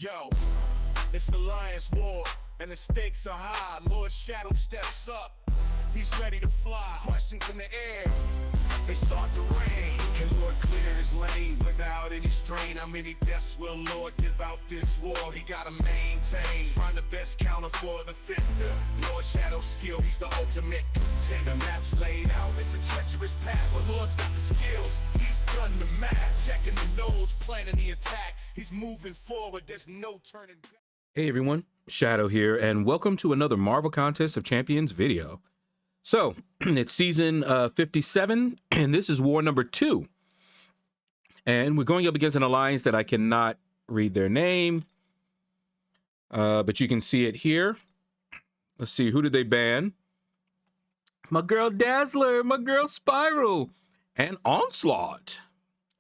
Yo, it's Alliance War, and the stakes are high. Lord Shadow steps up, he's ready to fly. Questions in the air, they start to rain. Can Lord clear his lane without any strain? How many deaths will Lord give out this war? He gotta maintain, find the best counter for the fender. Lord Shadow's skill, he's the ultimate contender. Maps laid out, it's a treacherous path, but Lord's got the skills. He's done the math, checking the nodes, planning the attack. He's moving forward, there's no turning back. Hey everyone, Shadow here, and welcome to another Marvel Contest of Champions video. So, it's season 57, and this is war number 2. And we're going up against an alliance that I cannot read their name, but you can see it here. Let's see, who did they ban? My girl Dazzler, my girl Spiral, and Onslaught.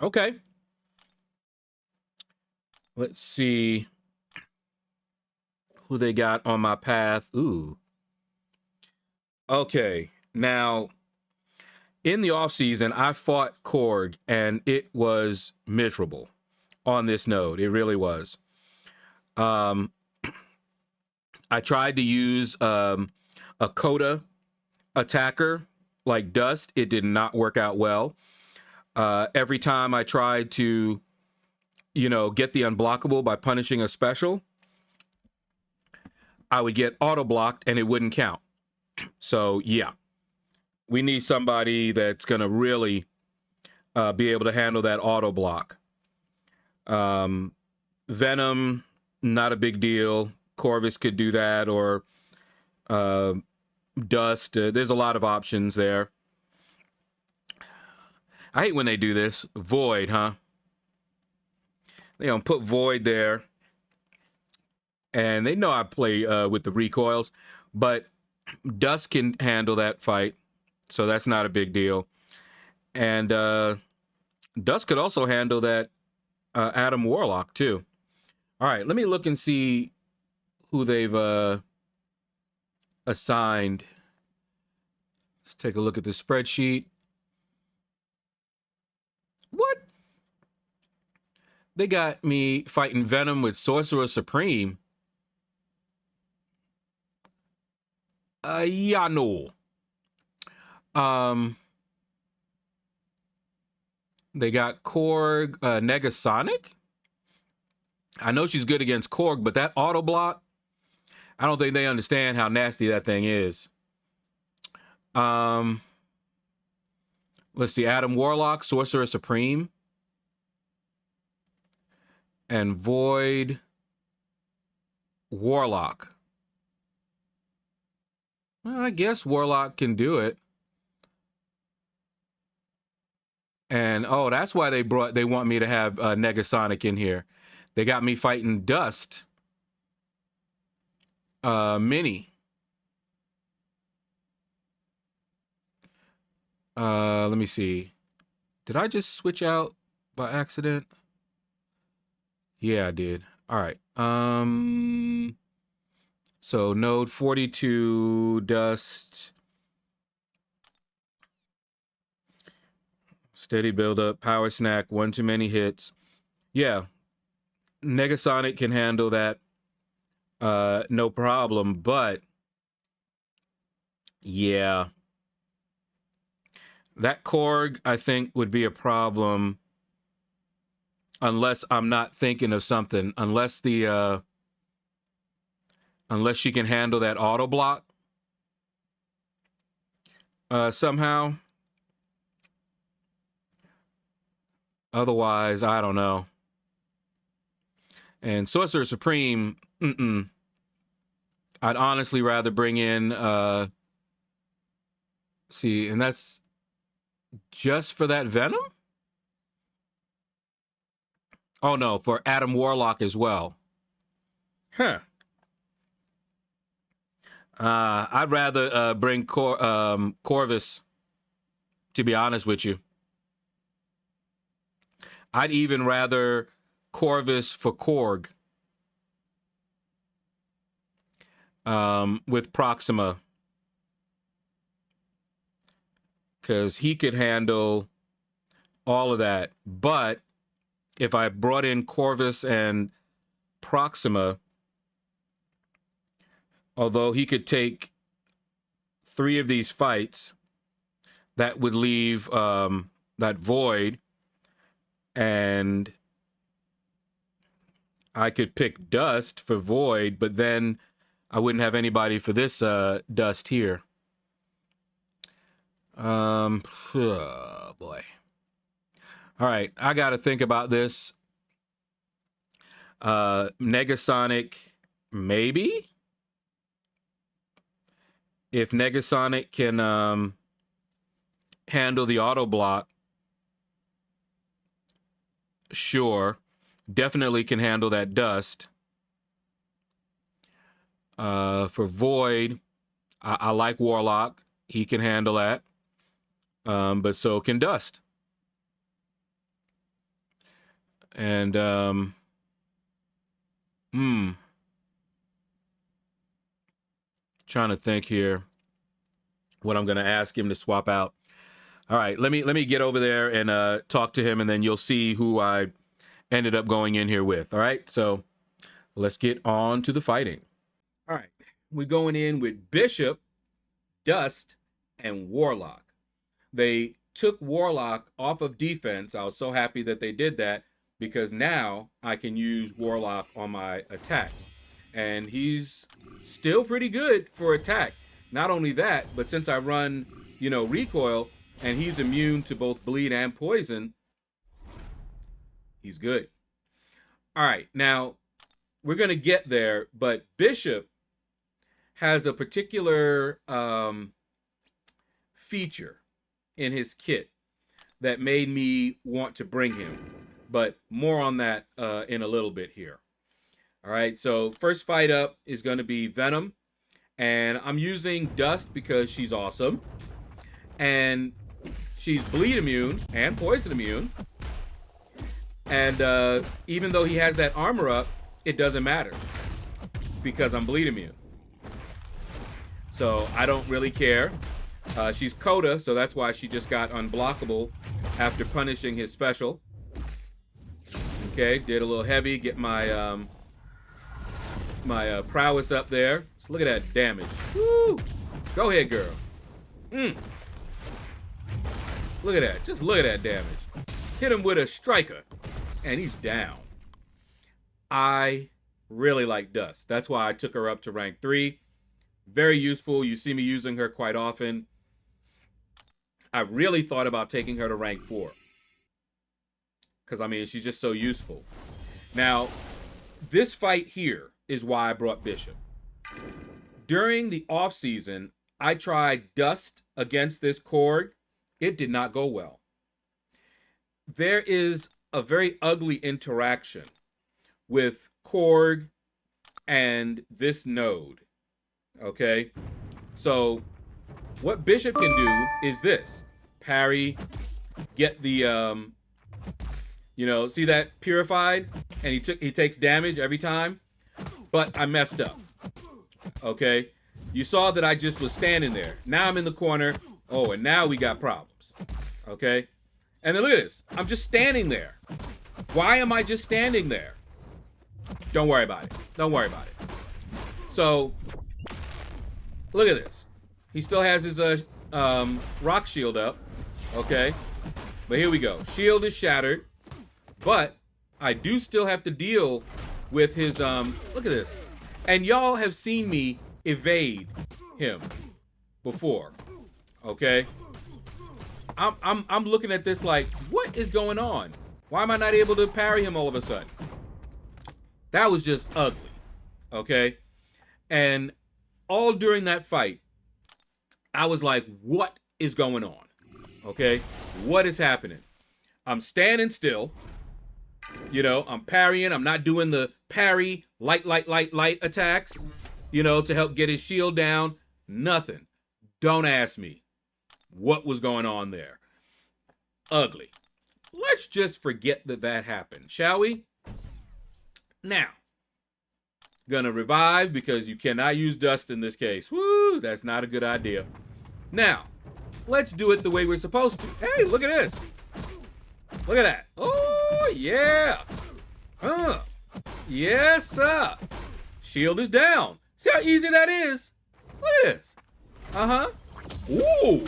Okay. Let's see who they got on my path. Ooh. Okay, now, in the offseason, I fought Korg, and it was miserable on this node. It really was. I tried to use a Coda attacker like Dust. It did not work out well. Every time I tried to, get the unblockable by punishing a special, I would get auto-blocked and it wouldn't count. So, yeah, we need somebody that's going to really be able to handle that auto block. Venom, not a big deal. Corvus could do that, or Dust. There's a lot of options there. I hate when they do this. Void, huh? They don't put Void there. And they know I play with the recoils, but Dust can handle that fight, so that's not a big deal. And Dust could also handle that Adam Warlock too. All right, let me look and see who they've assigned. Let's take a look at the spreadsheet. What? They got me fighting Venom with Sorcerer Supreme. Yeah, no. They got Korg, Negasonic. I know she's good against Korg, but that auto block, I don't think they understand how nasty that thing is. Let's see, Adam Warlock, Sorcerer Supreme, and Void Warlock. Well, I guess Warlock can do it. And, oh, that's why they want me to have Negasonic in here. They got me fighting Dust. Mini. Let me see. Did I just switch out by accident? Yeah, I did. All right. So node 42, Dust. Steady build up, power snack, one too many hits. Yeah, Negasonic can handle that, no problem. But yeah, that Korg I think would be a problem unless I'm not thinking of something. Unless the unless she can handle that auto block somehow. Otherwise, I don't know. And Sorcerer Supreme, I'd honestly rather bring in, see, and that's just for that Venom? Oh no, for Adam Warlock as well. Huh. I'd rather bring Corvus, to be honest with you. I'd even rather Corvus for Korg with Proxima, because he could handle all of that. But if I brought in Corvus and Proxima, although he could take 3 of these fights, that would leave that void, and I could pick Dust for void, but then I wouldn't have anybody for this Dust here. Oh boy. All right, I got to think about this. Negasonic, maybe? If Negasonic can handle the auto block, sure. Definitely can handle that Dust. For Void, I like Warlock. He can handle that. But so can Dust. And trying to think here what I'm gonna ask him to swap out. All right, let me get over there and talk to him, and then you'll see who I ended up going in here with. All right, so let's get on to the fighting. All right, we're going in with Bishop, Dust, and Warlock. They took Warlock off of defense. I was so happy that they did that, because now I can use Warlock on my attack. And he's still pretty good for attack. Not only that, but since I run, recoil, and he's immune to both bleed and poison, he's good. All right, now we're going to get there, but Bishop has a particular feature in his kit that made me want to bring him. But more on that in a little bit here. All right, so first fight up is going to be Venom. And I'm using Dust because she's awesome. And she's bleed immune and poison immune. And even though he has that armor up, it doesn't matter, because I'm bleed immune. So I don't really care. She's Coda, so that's why she just got unblockable after punishing his special. Okay, did a little heavy, get my my prowess up there. So look at that damage. Woo! Go ahead, girl. Look at that. Just look at that damage. Hit him with a striker, and he's down. I really like Dust. That's why I took her up to rank 3. Very useful. You see me using her quite often. I really thought about taking her to rank 4. Because, she's just so useful. Now, this fight here is why I brought Bishop. During the off season, I tried Dust against this Korg. It did not go well. There is a very ugly interaction with Korg and this node. Okay? So, what Bishop can do is this. Parry, get the, see that purified? And he takes damage every time. But I messed up. Okay? You saw that I just was standing there. Now I'm in the corner. Oh, and now we got problems. Okay? And then look at this. I'm just standing there. Why am I just standing there? Don't worry about it. Don't worry about it. So, look at this. He still has his rock shield up. Okay? But here we go. Shield is shattered. But I do still have to deal with his look at this. And y'all have seen me evade him before. Okay? I'm looking at this like, what is going on? Why am I not able to parry him all of a sudden? That was just ugly. Okay? And all during that fight, I was like, what is going on? Okay? What is happening? I'm standing still. I'm parrying. I'm not doing the parry, light attacks, to help get his shield down. Nothing. Don't ask me what was going on there. Ugly. Let's just forget that happened, shall we? Now, gonna revive because you cannot use Dust in this case. Woo, that's not a good idea. Now, let's do it the way we're supposed to. Hey, look at this. Look at that. Oh, yeah. Yes, sir. Shield is down. See how easy that is? Look at this. Uh-huh. Ooh.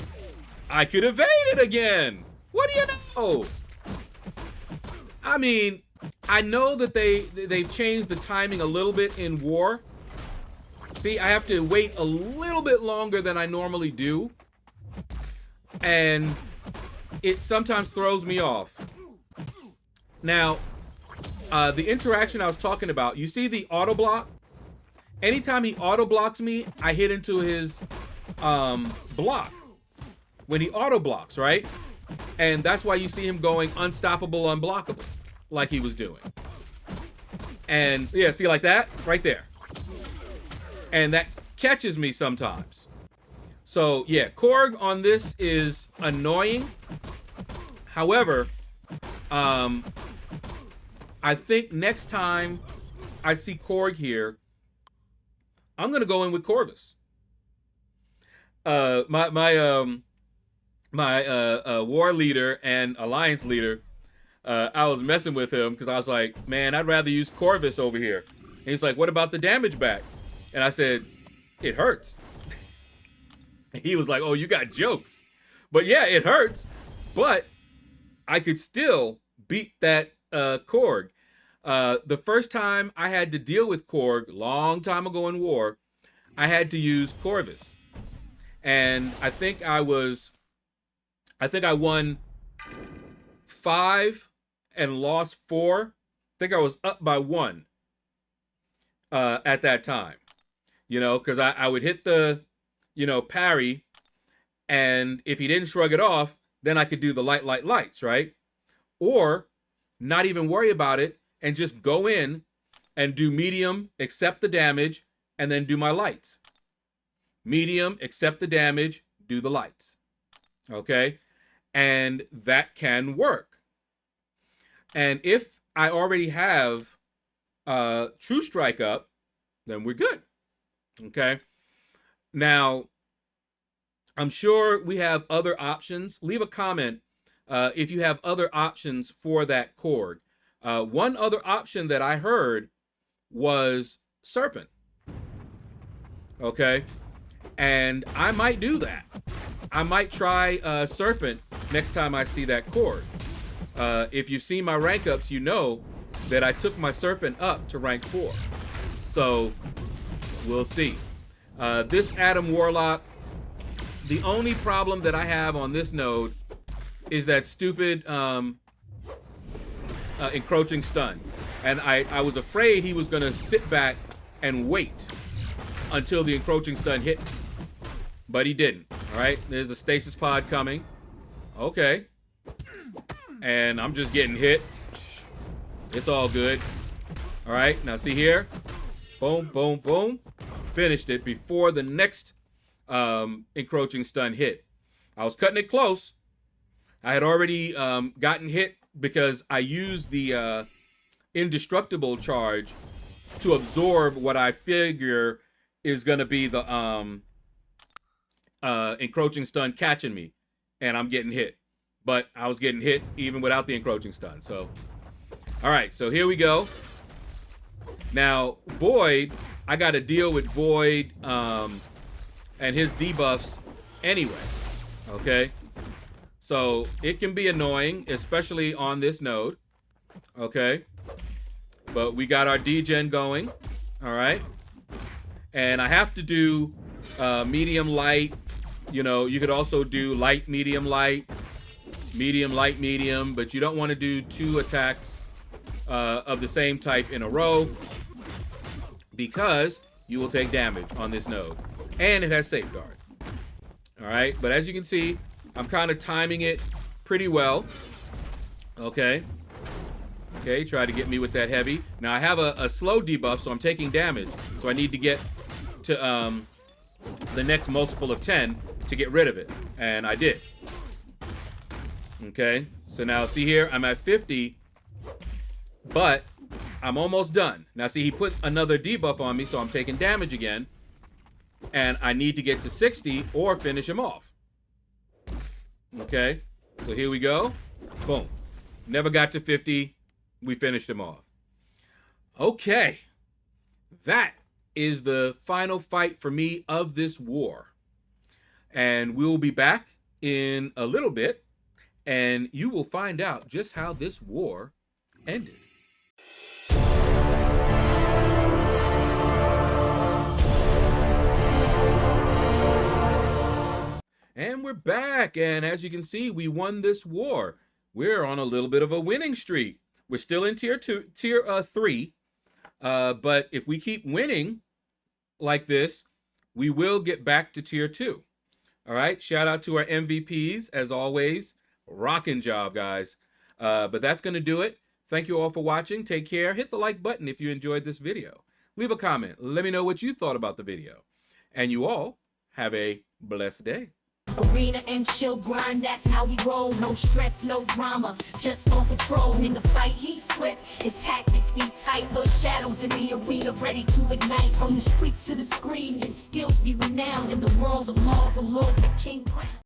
I could evade it again. What do you know? I mean, I know that they've changed the timing a little bit in war. See, I have to wait a little bit longer than I normally do. And it sometimes throws me off. Now, the interaction I was talking about, you see the auto block? Anytime he auto blocks me, I hit into his block. When he auto blocks, right? And that's why you see him going unstoppable, unblockable, like he was doing. And yeah, see like that? Right there. And that catches me sometimes. So yeah, Korg on this is annoying. However, I think next time I see Korg here, I'm gonna go in with Corvus. My war leader and alliance leader, I was messing with him because I was like, man, I'd rather use Corvus over here. And he's like, what about the damage back? And I said, it hurts. And he was like, oh, you got jokes. But yeah, it hurts. But I could still beat that Korg. The first time I had to deal with Korg, long time ago in war, I had to use Corvus. And I think I won 5 and lost 4. I think I was up by 1 at that time. You know, because I would hit the, parry. And if he didn't shrug it off, then I could do the lights, right? Or not even worry about it and just go in and do medium, accept the damage, and then do my lights. Medium, accept the damage, do the lights. Okay? And that can work. And if I already have True Strike up, then we're good. Okay? Now, I'm sure we have other options. Leave a comment if you have other options for that Korg. One other option that I heard was Serpent. Okay? And I might do that. I might try Serpent next time I see that Korg. If you've seen my rank ups, you know that I took my Serpent up to rank 4. So, we'll see. This Adam Warlock, the only problem that I have on this node is that stupid encroaching stun. And I was afraid he was going to sit back and wait until the encroaching stun hit me. But he didn't. All right, there's a stasis pod coming. Okay. And I'm just getting hit. It's all good. All right, now see here. Boom, boom, boom. Finished it before the next encroaching stun hit. I was cutting it close. I had already gotten hit because I used the indestructible charge to absorb what I figure is going to be the encroaching stun catching me. And I'm getting hit. But I was getting hit even without the encroaching stun. So, all right, so here we go. Now, Void, I got to deal with Void and his debuffs anyway, okay? So it can be annoying, especially on this node, okay? But we got our degen going, all right? And I have to do medium light. You know, you could also do light, medium, light, light, medium, but you don't want to do 2 attacks of the same type in a row because you will take damage on this node. And it has safeguard. All right, but as you can see, I'm kind of timing it pretty well. Okay. Okay, try to get me with that heavy. Now I have a slow debuff, so I'm taking damage. So I need to get to the next multiple of 10 to get rid of it. And I did. Okay, so now see here, I'm at 50, but I'm almost done. Now see, he put another debuff on me, so I'm taking damage again. And I need to get to 60 or finish him off. Okay, so here we go. Boom. Never got to 50. We finished him off. Okay, that is the final fight for me of this war. And we'll be back in a little bit, and you will find out just how this war ended. And we're back, and as you can see, we won this war. We're on a little bit of a winning streak. We're still in tier 3, but if we keep winning like this, we will get back to tier 2. All right, shout out to our MVPs, as always. Rocking job, guys. But that's going to do it. Thank you all for watching. Take care. Hit the like button if you enjoyed this video. Leave a comment. Let me know what you thought about the video. And you all have a blessed day. Arena and chill grind, that's how we roll. No stress, no drama, just on patrol. In the fight, he's swift, his tactics be tight. Lord Shadows in the arena, ready to ignite. From the streets to the screen, his skills be renowned. In the world of Marvel, Lord the King crown.